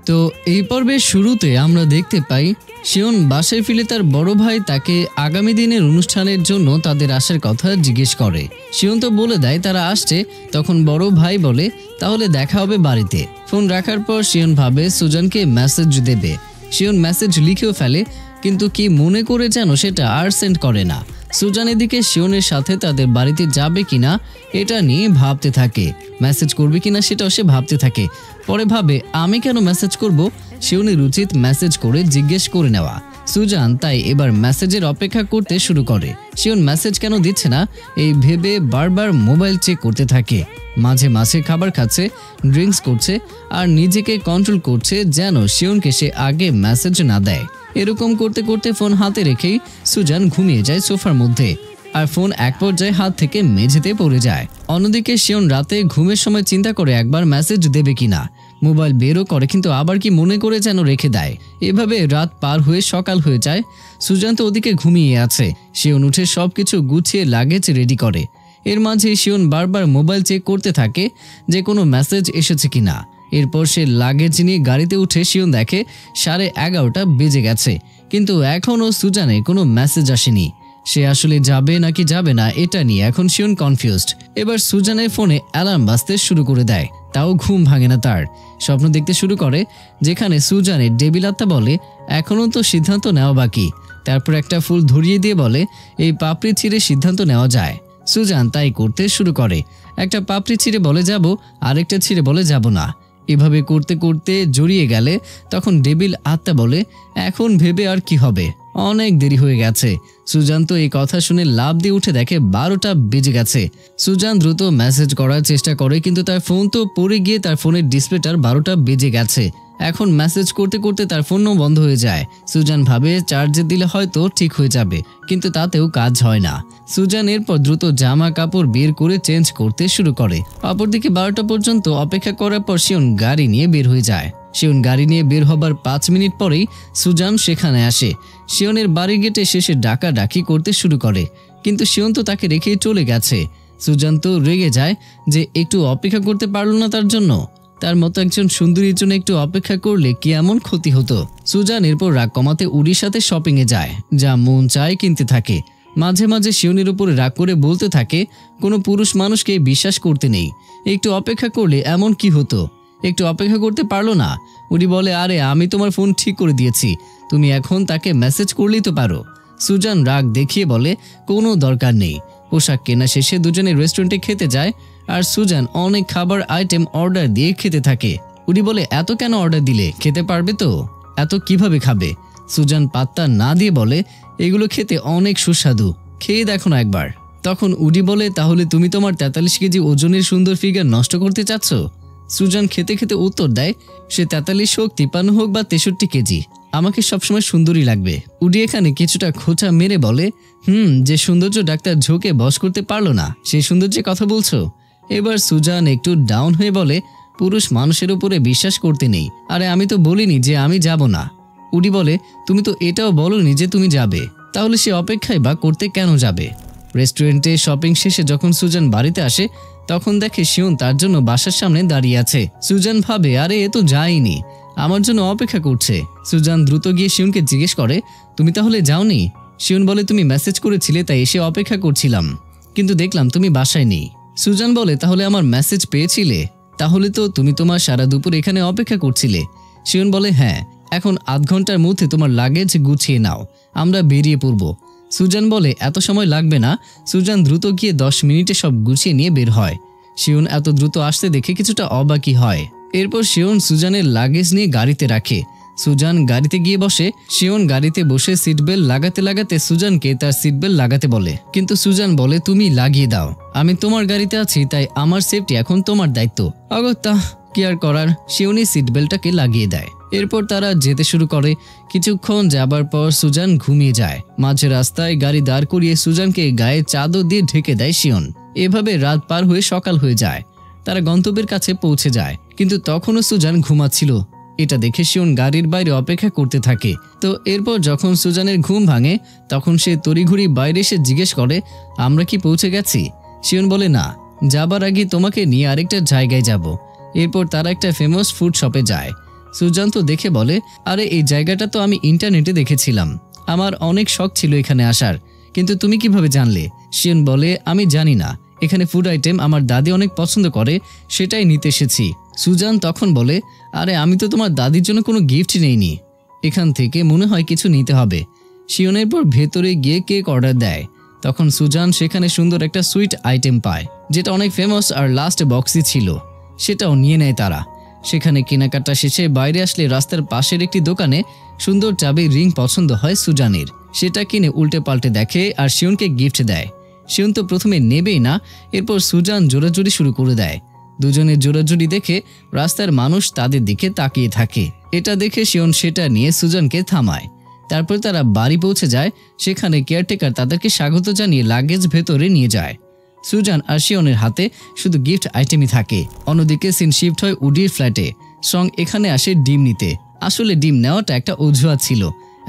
তো এই পর্বের শুরুতে আমরা দেখতে পাই শিওন বাসায় ফিরে তার বড় ভাই তাকে আগামী দিনের অনুষ্ঠানের জন্য তাদের আসার কথা জিজ্ঞেস করে। শিওন তো বলে দেয় তারা আসছে। তখন বড় ভাই বলে তাহলে দেখা হবে বাড়িতে। ফোন রাখার পর শিওন ভাবে সুজানকে মেসেজ দেবে। শিওন মেসেজ লিখেও ফেলে, কিন্তু কি মনে করে যেন সেটা আর সেন্ড করে না। সুজান এদিকে শিওনের সাথে তাদের বাড়িতে যাবে কিনা এটা নিয়ে ভাবতে থাকে, মেসেজ করবে কিনা সেটাও সে ভাবতে থাকে। পরে ভাবে আমি কেন মেসেজ করব, শিওনের উচিত মেসেজ করে জিজ্ঞেস করে নেওয়া। সুজান তাই এবার মেসেজের অপেক্ষা করতে শুরু করে। শিওন মেসেজ কেন দিচ্ছে না এই ভেবে বারবার মোবাইল চেক করতে থাকে। মাঝে মাঝে খাবার খাচ্ছে, ড্রিঙ্কস করছে আর নিজেকে কন্ট্রোল করছে যেন শিওনকে সে আগে মেসেজ না দেয়। এরকম করতে করতে ফোন হাতে রেখেই সুজান ঘুমিয়ে যায় সোফার মধ্যে, আর ফোন এক পর্যায়ে হাত থেকে মেঝেতে পড়ে যায়। অন্যদিকে শিওন রাতে ঘুমের সময় চিন্তা করে একবার মেসেজ দেবে কিনা। মোবাইল বেরও করে, কিন্তু আবার কি মনে করে যেন রেখে দেয়। এভাবে রাত পার হয়ে সকাল হয়ে যায়। সুজান তো ওদিকে ঘুমিয়ে আছে। শিওন উঠে সবকিছু গুছিয়ে লাগেজ রেডি করে। এর মাঝে শিওন বারবার মোবাইল চেক করতে থাকে যে কোনো মেসেজ এসেছে কিনা। এরপর সে লাগেজ নিয়ে গাড়িতে উঠে শিওন দেখে 11:30 বেজে গেছে, কিন্তু এখনও সুজানের কোনো মেসেজ আসেনি। সে আসলে যাবে নাকি যাবে না এটা নিয়ে এখন শিওন কনফিউজড। এবার সুজানের ফোনে অ্যালার্ম বাজতে শুরু করে দেয়, তাও ঘুম ভাঙে না তার। স্বপ্ন দেখতে শুরু করে যেখানে সুজানের ডেভিল আত্মা বলে এখনও তো সিদ্ধান্ত নেওয়া বাকি। তারপর একটা ফুল ধরিয়ে দিয়ে বলে এই পাপড়ি ছিঁড়ে সিদ্ধান্ত নেওয়া যায়। সুজান তাই করতে শুরু করে। একটা পাপড়ি ছিঁড়ে বলে যাব, আরেকটা ছিঁড়ে বলে যাব না। এভাবে করতে করতে জড়িয়ে গেলে তখন ডেভিল আত্মা বলে এখন ভেবে আর কি হবে, অনেক দেরি হয়ে গেছে। সুজান তো এই কথা শুনে লাফ দিয়ে উঠে দেখে 12টা বেজে গেছে। সুজান দ্রুত মেসেজ করার চেষ্টা করে, কিন্তু তার ফোন তো পড়ে গিয়ে তার ফোনের ডিসপ্লেটার 12টা বেজে গেছে। এখন মেসেজ করতে করতে তার ফোনও বন্ধ হয়ে যায়। সুজান ভাবে চার্জে দিলে হয়তো ঠিক হয়ে যাবে, কিন্তু তাতেও কাজ হয় না। সুজান এরপর দ্রুত জামা কাপড় বের করে চেঞ্জ করতে শুরু করে। অপরদিকে 12টা পর্যন্ত অপেক্ষা করার পর শিওন গাড়ি নিয়ে বের হয়ে যায়। শিওন গাড়ি নিয়ে বের হবার 5 মিনিট পরেই সুজান সেখানে আসে। শিওনের বাড়ির গেটে শেষে ডাকাডাকি করতে শুরু করে, কিন্তু শিওন তো তাকে রেখে চলে গেছে। সুজান তো রেগে যায় যে একটু অপেক্ষা করতে পারল না তার জন্য। তার মতো একজন সুন্দরীর জন্য একটু অপেক্ষা করলে কি এমন ক্ষতি হতো। সুজান এরপর রাগ কমাতে উড়ির সাথে শপিংয়ে যায়, যা মন চায় কিনতে থাকে। মাঝে মাঝে শিওনের উপরে রাগ করে বলতে থাকে কোনো পুরুষ মানুষকে বিশ্বাস করতে নেই, একটু অপেক্ষা করলে এমন কি হতো, একটু অপেক্ষা করতে পারলো না। উড়ি বলে আরে আমি তোমার ফোন ঠিক করে দিয়েছি, তুমি এখন তাকে মেসেজ করলেই তো পারো। সুজান রাগ দেখিয়ে বলে কোনো দরকার নেই। পোশাক কেনা শেষে দুজনে রেস্টুরেন্টে খেতে যায়, আর সুজান অনেক খাবার আইটেম অর্ডার দিয়ে খেতে থাকে। উড়ি বলে এত কেন অর্ডার দিলে, খেতে পারবে তো, এত কিভাবে খাবে। সুজান পাত্তা না দিয়ে বলে এগুলো খেতে অনেক সুস্বাদু, খেয়ে দেখো না একবার। তখন উডি বলে তাহলে তুমি তোমার 43 কেজি ওজনের সুন্দর ফিগার নষ্ট করতে চাচ্ছ। সুজান খেতে খেতে উত্তর দেয় সে 43 হোক, 53 হোক বা 63 কেজি, আমাকে সবসময় সুন্দরী লাগবে। উডি এখানে কিছুটা খোঁচা মেরে বলে যে সৌন্দর্য ডাক্তার ঝোঁকে বশ করতে পারলো না সেই সৌন্দর্যের কথা বলছো। এবার সুজান একটু ডাউন হয়ে বলে পুরুষ মানুষের উপরে বিশ্বাস করতে নেই। আরে আমি তো বলিনি যে আমি যাব না। উডি বলে তুমি তো এটাও বলোনি যে তুমি যাবে, তাহলে সে অপেক্ষায় বা করতে কেন যাবে। রেস্টুরেন্টে শপিং শেষে যখন সুজান বাড়িতে আসে তখন দেখে শিওন তার জন্য বাসার সামনে দাঁড়িয়ে আছে। সুজান ভাবে আরে এ তো যায়নি, আমার জন্য অপেক্ষা করছে। সুজান দ্রুত গিয়ে শিওনকে জিজ্ঞেস করে তুমি তাহলে যাওনি। শিওন বলে তুমি মেসেজ করেছিলে তাই এসে অপেক্ষা করছিলাম, কিন্তু দেখলাম তুমি বাসায় নেই। সুজান বলে তাহলে আমার মেসেজ পেয়েছিলে, তাহলে তো তুমি তোমার সারা দুপুর এখানে অপেক্ষা করছিলে। শিওন বলে হ্যাঁ, এখন আধ ঘন্টার মধ্যে তোমার লাগেজ গুছিয়ে নাও, আমরা বেরিয়ে পড়ব। সুজান বলে এত সময় লাগবে না। সুজান দ্রুত গিয়ে 10 মিনিটে সব গুছিয়ে নিয়ে বের হয়। শিওন এত দ্রুত আসতে দেখে কিছুটা অবাকই হয়। এরপর শিওন সুজানের লাগেজ নিয়ে গাড়িতে রাখে। সুজান গাড়িতে গিয়ে বসে। শিওন গাড়িতে বসে সিট বেল্ট লাগাতে লাগাতে সুজানকে তার সিট বেল্ট লাগাতে বলে, কিন্তু সুজান বলে তুমি লাগিয়ে দাও, আমি তোমার গাড়িতে আছি তাই আমার সেফটি এখন তোমার দায়িত্ব। অগত্যা কি আর করার, শিওনি সিট বেল্টটাকে লাগিয়ে দেয়। এরপর তারা যেতে শুরু করে। কিছুক্ষণ যাবার পর সুজান ঘুমিয়ে যায়। মাঝে রাস্তায় গাড়ি দাঁড় করিয়ে সুজানকে গায়ে চাদর দিয়ে ঢেকে দেয় শিওন। এভাবে রাত পার হয়ে সকাল হয়ে যায়। তারা গন্তব্যের কাছে পৌঁছে যায়, কিন্তু তখনও সুজান ঘুমাচ্ছিল। এটা দেখে শিওন গাড়ির বাইরে অপেক্ষা করতে থাকে। তো এরপর যখন সুজানের ঘুম ভাঙে তখন সে তড়িঘড়ি বাইরে এসে জিজ্ঞেস করে আমরা কি পৌঁছে গেছি। শিওন বলে না, যাবার আগে তোমাকে নিয়ে আরেকটা জায়গায় যাব। এরপর তারা একটা ফেমাস ফুড শপে যায়। সুজান তো দেখে বলে, আরে এই জায়গাটা তো আমি ইন্টারনেটে দেখেছিলাম, আমার অনেক শখ ছিল এখানে আসার, কিন্তু তুমি কিভাবে জানলে? শিওন বলে, আমি জানি না, এখানে ফুড আইটেম আমার দাদি অনেক পছন্দ করে, সেটাই নিতে এসেছি। সুজান তখন বলে, আরে আমি তো তোমার দাদির জন্য কোনো গিফট নেইনি, এখান থেকে মনে হয় কিছু নিতে হবে। শিওনের পর ভেতরে গিয়ে কেক অর্ডার দেয়। তখন সুজান সেখানে সুন্দর একটা সুইট আইটেম পায়, যেটা অনেক ফেমাস আর লাস্ট বক্সই ছিল, সেটাও নিয়ে নেয় তারা। সেখানে কেনাকাটা শেষে বাইরে আসলে রাস্তার পাশের একটি দোকানে সুন্দর চাবির রিং পছন্দ হয় সুজানের। সেটা কিনে উল্টে পাল্টে দেখে আর শিওনকে গিফট দেয়। শিওন তো প্রথমে নেবেই না, এরপর সুজান জোরাজুরি শুরু করে দেয়। দুজনের জোরাজুরি দেখে রাস্তার মানুষ তাদের দিকে তাকিয়ে থাকে। এটা দেখে শিওন সেটা নিয়ে সুজানকে থামায়। তারপর তারা বাড়ি পৌঁছে যায়। সেখানে কেয়ারটেকার তাদেরকে স্বাগত জানিয়ে লাগেজ ভেতরে নিয়ে যায়। সুজান আর শিওনের হাতে শুধু গিফট আইটেমই থাকে। অন্যদিকে সিন শিফট হয় উডির ফ্ল্যাটে। সং এখানে আসে ডিম নিতে। আসলে ডিম নেওয়াটা একটা অজুহাত ছিল,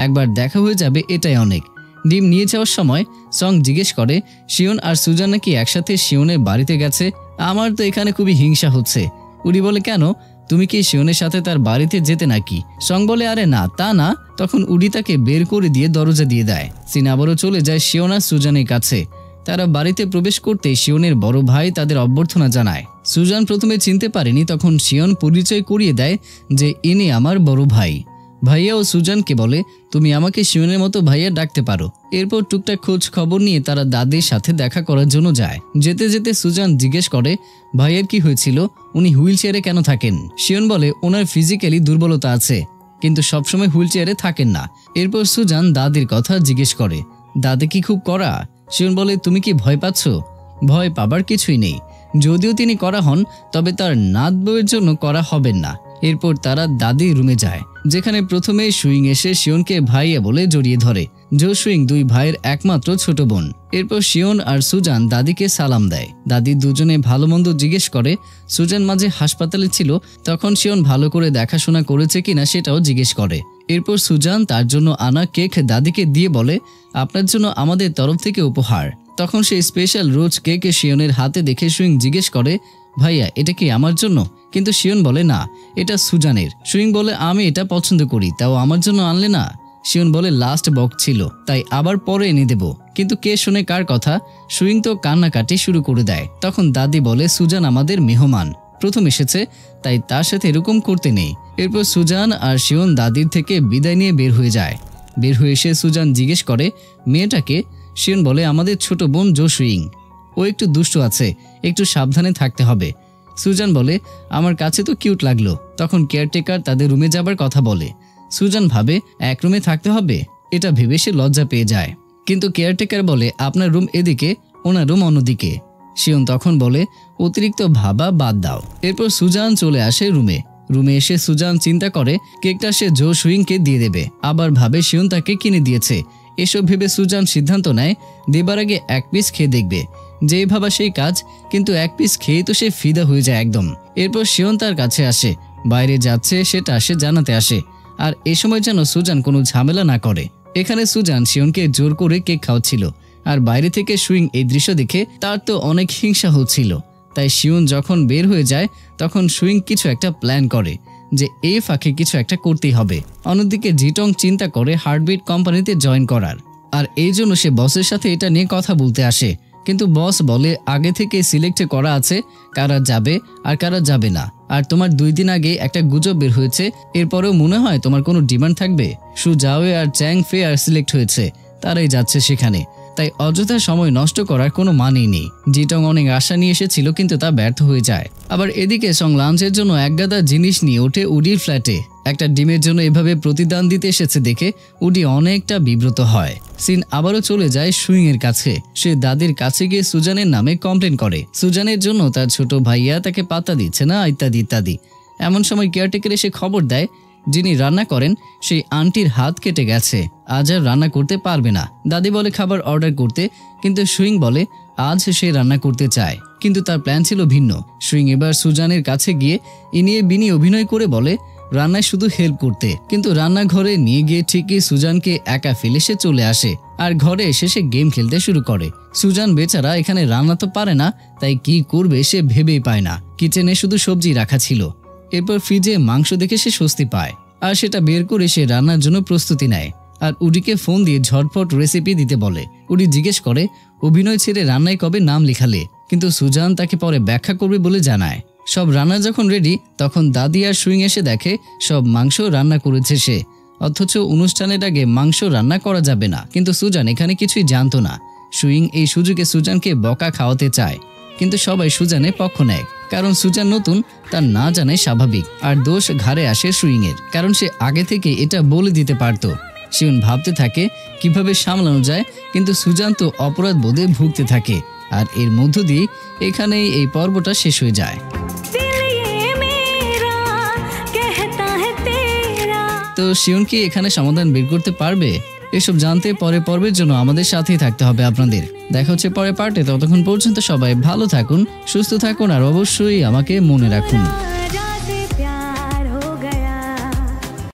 একবার দেখা হয়ে যাবে এটাই অনেক। ডিম নিয়ে যাওয়ার সময় সং জিজ্ঞেস করে, শিওন আর সুজান নাকি একসাথে শিওনের বাড়িতে গেছে? আমার তো এখানে খুবই হিংসা হচ্ছে। উডি বলে, কেন, তুমি কি শিওনের সাথে তার বাড়িতে যেতে নাকি? সং বলে, আরে না, তা না। তখন উডি তাকে বের করে দিয়ে দরজা দিয়ে দেয়। সিন আবারও চলে যায় শিওন আর সুজানের কাছে। তারা বাড়িতে প্রবেশ করতে শিওনের বড় ভাই তাদের অভ্যর্থনা জানায়। সুজান প্রথমে চিনতে পারেনি, তখন শিওন পরিচয় করিয়ে দেয় যে ইনি আমার বড় ভাই। ভাইয়া ও সুজানকে বলে, তুমি আমাকে শিওনের মতো ভাইয়া ডাকতে পারো। এরপর টুকটাক খোঁজ খবর নিয়ে তারা দাদির সাথে দেখা করার জন্য যায়। যেতে যেতে সুজান জিজ্ঞেস করে, ভাইয়ের কি হয়েছিল, উনি হুইল চেয়ারে কেন থাকেন? শিওন বলে, ওনার ফিজিক্যালি দুর্বলতা আছে, কিন্তু সবসময় হুইল চেয়ারে থাকেন না। এরপর সুজান দাদির কথা জিজ্ঞেস করে, দাদি কি খুব কড়া? শিওন বলে, তুমি কি ভয় পাচ্ছ? ভয় পাবার কিছুই নেই, যদিও তিনি কড়া হন, তবে তার নাত বউয়ের জন্য কড়া হবেন না। এরপর তারা দাদির রুমে যায়, যেখানে প্রথমে সুইং এসে শিওনকে ভাইয়া বলে জড়িয়ে ধরে। জো সুইং দুই ভাইয়ের একমাত্র ছোট বোন। এরপর শিওন আর সুজান দাদিকে সালাম দেয়। দাদি দুজনে ভালো মন্দ জিজ্ঞেস করে। সুজান মাঝে হাসপাতালে ছিল, তখন শিওন ভালো করে দেখাশোনা করেছে কিনা সেটাও জিজ্ঞেস করে। এরপর সুজান তার জন্য আনা কেক দাদিকে দিয়ে বলে, আপনার জন্য আমাদের তরফ থেকে উপহার। তখন সেই স্পেশাল রোজ কেক শিওনের হাতে দেখে সুইং জিজ্ঞেস করে, ভাইয়া এটা কি আমার জন্য? কিন্তু শিওন বলে, না, এটা সুজানের। সুইং বলে, আমি এটা পছন্দ করি, তাও আমার জন্য আনলে না? শিওন বলে, লাস্ট বক্স ছিল, তাই আবার পরে এনে দেব। কিন্তু কে শোনে কার কথা? সুইং তো কান্নাকাটি শুরু করে দেয়। তখন দাদি বলে, সুজান আমাদের মেহমান, প্রথম এসেছে, তাই তার সাথে এরকম করতে নেই। এরপর সুজান আর শিওন দাদির থেকে বিদায় নিয়ে বের হয়ে যায়। বের হয়ে এসে সুজান জিজ্ঞেস করে, মেয়েটাকে? শিওন বলে, আমাদের ছোট বোন জো সুইং, ও একটু দুষ্ট আছে, একটু সাবধানে থাকতে হবে। সুজান বলে, আমার কাছে তো কিউট লাগলো। তখন কেয়ারটেকার তাদের রুমে যাবার কথা বলে। সুজান ভাবে এক রুমে থাকতে হবে, এটা ভেবে সে লজ্জা পেয়ে যায়। কিন্তু কেয়ারটেকার বলে, আপনার রুম এদিকে, ওনার রুম অন্যদিকে। শিওন তখন বলে, অতিরিক্ত ভাবা বাদ দাও। এরপর সুজান চলে আসে রুমে। রুমে এসে সুজান চিন্তা করে কেকটা সে জো সুইংকে দিয়ে দেবে, আবার ভাবে শিওন তাকে কিনে দিয়েছে। এসব ভেবে সুজান সিদ্ধান্ত নেয় দেবার আগে এক পিস খেয়ে দেখবে। যেই ভাবা সেই কাজ, কিন্তু এক পিস খেয়ে তো সে ফিদা হয়ে যায় একদম। এরপর শিওন তার কাছে আসে, বাইরে যাচ্ছে সেটা সে জানাতে আসে, আর এ সময় যেন সুজান কোনো ঝামেলা না করে। এখানে সুজান শিওনকে জোর করে কেক খাওয়াচ্ছিল, আর বাইরে থেকে সুইং এই দৃশ্য দেখে তার তো অনেক হিংসা হচ্ছিল। তাই শিওন যখন বের হয়ে যায়, তখন সুইং কিছু একটা প্ল্যান করে যে এই ফাঁকে কিছু একটা করতেই হবে। অন্যদিকে জিটং চিন্তা করে হার্টবিট কোম্পানিতে জয়েন করার, আর এই জন্য সে বসের সাথে এটা নিয়ে কথা বলতে আসে। কিন্তু বস বলে, আগে থেকে সিলেক্ট করা আছে কারা যাবে আর কারা যাবে না, আর তোমার 2 দিন আগে একটা গুজব বের হয়েছে, এরপরেও মনে হয় তোমার কোনো ডিমান্ড থাকবে? সু জাওয়ে আর চ্যাং ফে আর সিলেক্ট হয়েছে, তারাই যাচ্ছে সেখানে, তাই অযথা সময় নষ্ট করার কোনো মানেই নেই। জিটং অনেক আশা নিয়ে এসেছিল, কিন্তু তা ব্যর্থ হয়ে যায়। আবার এদিকে সং লাঞ্চের জন্য একগাদা জিনিস নিয়ে ওঠে উডির ফ্ল্যাটে। একটা ডিমের জন্য এভাবে প্রতিদান দিতে এসেছে দেখে উডি অনেকটা বিব্রত হয়। সিন আবারও চলে যায় সুইং এর কাছে। সে দাদির কাছে গিয়ে সুজানের নামে কমপ্লেন করে, সুজানের জন্য তার ছোট ভাইয়া তাকে পাত্তা দিচ্ছে না, ইত্যাদি ইত্যাদি। এমন সময় কেয়ারটেকার এসে খবর দেয় যিনি রান্না করেন সেই আন্টির হাত কেটে গেছে, আজ আর রান্না করতে পারবে না। দাদি বলে খাবার অর্ডার করতে, কিন্তু সুইং বলে আজ সে রান্না করতে চায়, কিন্তু তার প্ল্যান ছিল ভিন্ন। সুইং এবার সুজানের কাছে গিয়ে ইনিয়ে বিনি অভিনয় করে বলে রান্নায় শুধু হেল্প করতে, কিন্তু রান্নাঘরে নিয়ে গিয়ে ঠিকই সুজানকে একা ফেলে সে চলে আসে, আর ঘরে এসে সে গেম খেলতে শুরু করে। সুজান বেচারা এখানে রান্না তো পারে না, তাই কি করবে সে ভেবেই পায় না। কিচেনে শুধু সবজি রাখা ছিল। এরপর ফ্রিজে মাংস দেখে সে স্বস্তি পায় আর সেটা বের করে সে রান্নার জন্য প্রস্তুতি নেয় আর উডিকে ফোন দিয়ে ঝটপট রেসিপি দিতে বলে। উডি জিজ্ঞেস করে অভিনয় ছেড়ে রান্নায় কবে নাম লেখালে, কিন্তু সুজান তাকে পরে ব্যাখ্যা করবে বলে জানায়। সব রান্না যখন রেডি তখন দাদি আর সুইং এসে দেখে সব মাংস রান্না করেছে সে, অথচ অনুষ্ঠানের আগে মাংস রান্না করা যাবে না। কিন্তু সুজান এখানে কিছুই জানতো না। সুইং এই সুযোগে সুজানকে বকা খাওয়াতে চায়, কিন্তু সবাই সুজানের পক্ষ নেয়, কারণ সুজান নতুন, তার না জানাই স্বাভাবিক। আর দোষ ঘাড়ে আসে সুইংয়ের, কারণ সে আগে থেকে এটা বলে দিতে পারত। শিউন ভাবতে থাকে কিভাবে সামলানো যায়, কিন্তু সুজান তো অপরাধ বোধে ভুগতে থাকে। আর এর মধ্য দিয়ে এখানেই এই পর্বটা শেষ হয়ে যায়। তো শিউন কি এখানে সমাধান বের করতে পারবে? এসব জানতে পরের পর্বের জন্য আমাদের সাথেই থাকতে হবে আপনাদের। দেখা হচ্ছে পরের পার্টে। ততক্ষণ পর্যন্ত সবাই ভালো থাকুন, সুস্থ থাকুন আর অবশ্যই আমাকে মনে রাখুন।